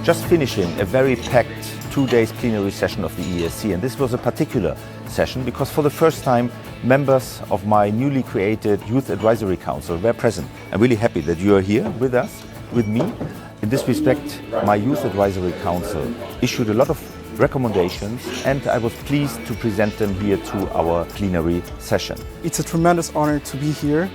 just finishing a very packed 2 days plenary session of the EESC, and this was a particular session because for the first time members of my newly created Youth Advisory Council were present. I'm really happy that you are here with us, with me. In this respect, my Youth Advisory Council issued a lot of recommendations and I was pleased to present them here to our plenary session. It's a tremendous honor to be here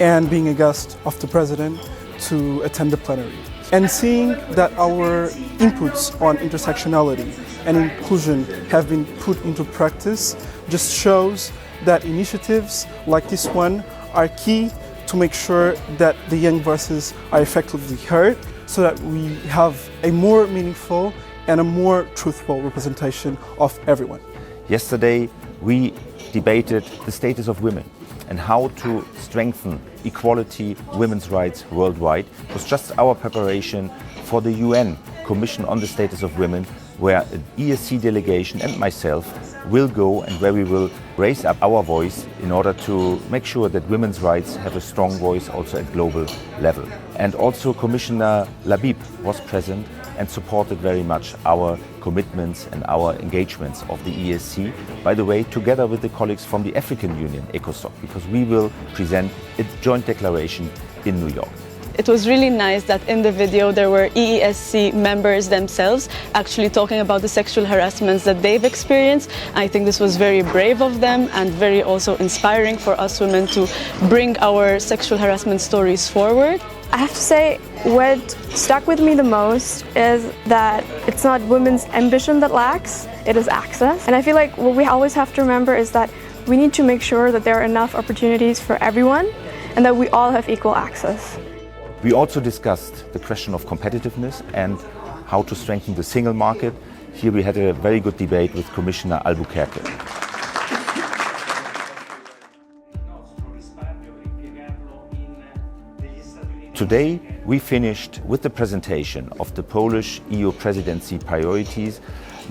and being a guest of the President to attend the plenary. And seeing that our inputs on intersectionality and inclusion have been put into practice just shows that initiatives like this one are key to make sure that the young voices are effectively heard so that we have a more meaningful and a more truthful representation of everyone. Yesterday we debated the status of women and how to strengthen equality, women's rights worldwide. It was just our preparation for the UN Commission on the Status of Women, where an EESC delegation and myself will go and where we will raise up our voice in order to make sure that women's rights have a strong voice also at global level. And also Commissioner Labib was present and supported very much our commitments and our engagements of the EESC, by the way, together with the colleagues from the African Union, ECOSOC, because we will present a joint declaration in New York. It was really nice that in the video there were EESC members themselves actually talking about the sexual harassments that they've experienced. I think this was very brave of them and very also inspiring for us women to bring our sexual harassment stories forward. I have to say, what stuck with me the most is that it's not women's ambition that lacks, it is access. And I feel like what we always have to remember is that we need to make sure that there are enough opportunities for everyone and that we all have equal access. We also discussed the question of competitiveness and how to strengthen the single market. Here we had a very good debate with Commissioner Albuquerque. Today we finished with the presentation of the Polish EU presidency priorities.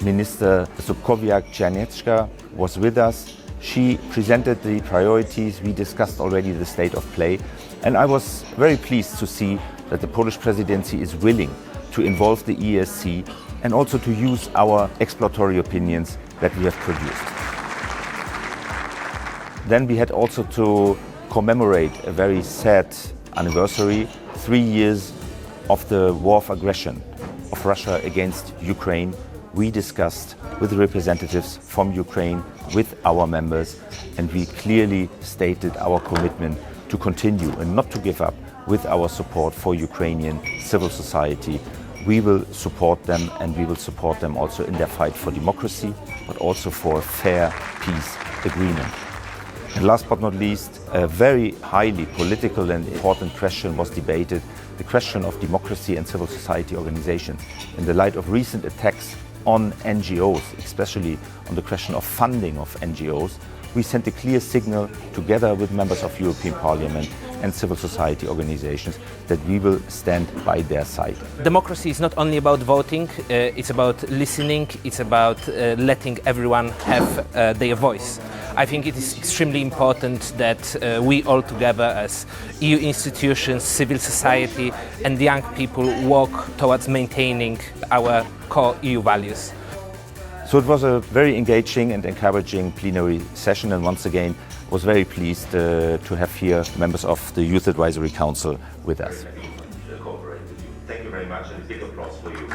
Minister Sokowiak-Czarniecka was with us. She presented the priorities. We discussed already the state of play. And I was very pleased to see that the Polish presidency is willing to involve the EESC and also to use our exploratory opinions that we have produced. Then we had also to commemorate a very sad anniversary, 3 years of the war of aggression of Russia against Ukraine. We discussed with the representatives from Ukraine, with our members, and we clearly stated our commitment to continue and not to give up with our support for Ukrainian civil society. We will support them and we will support them also in their fight for democracy, but also for a fair peace agreement. And last but not least, a very highly political and important question was debated, the question of democracy and civil society organizations. In the light of recent attacks on NGOs, especially on the question of funding of NGOs, we sent a clear signal together with members of European Parliament and civil society organizations that we will stand by their side. Democracy is not only about voting, it's about listening, it's about letting everyone have their voice. I think it is extremely important that we all together as EU institutions, civil society and young people work towards maintaining our core EU values. So it was a very engaging and encouraging plenary session, and once again was very pleased to have here members of the Youth Advisory Council with us. Thank you very much, and a big applause for you.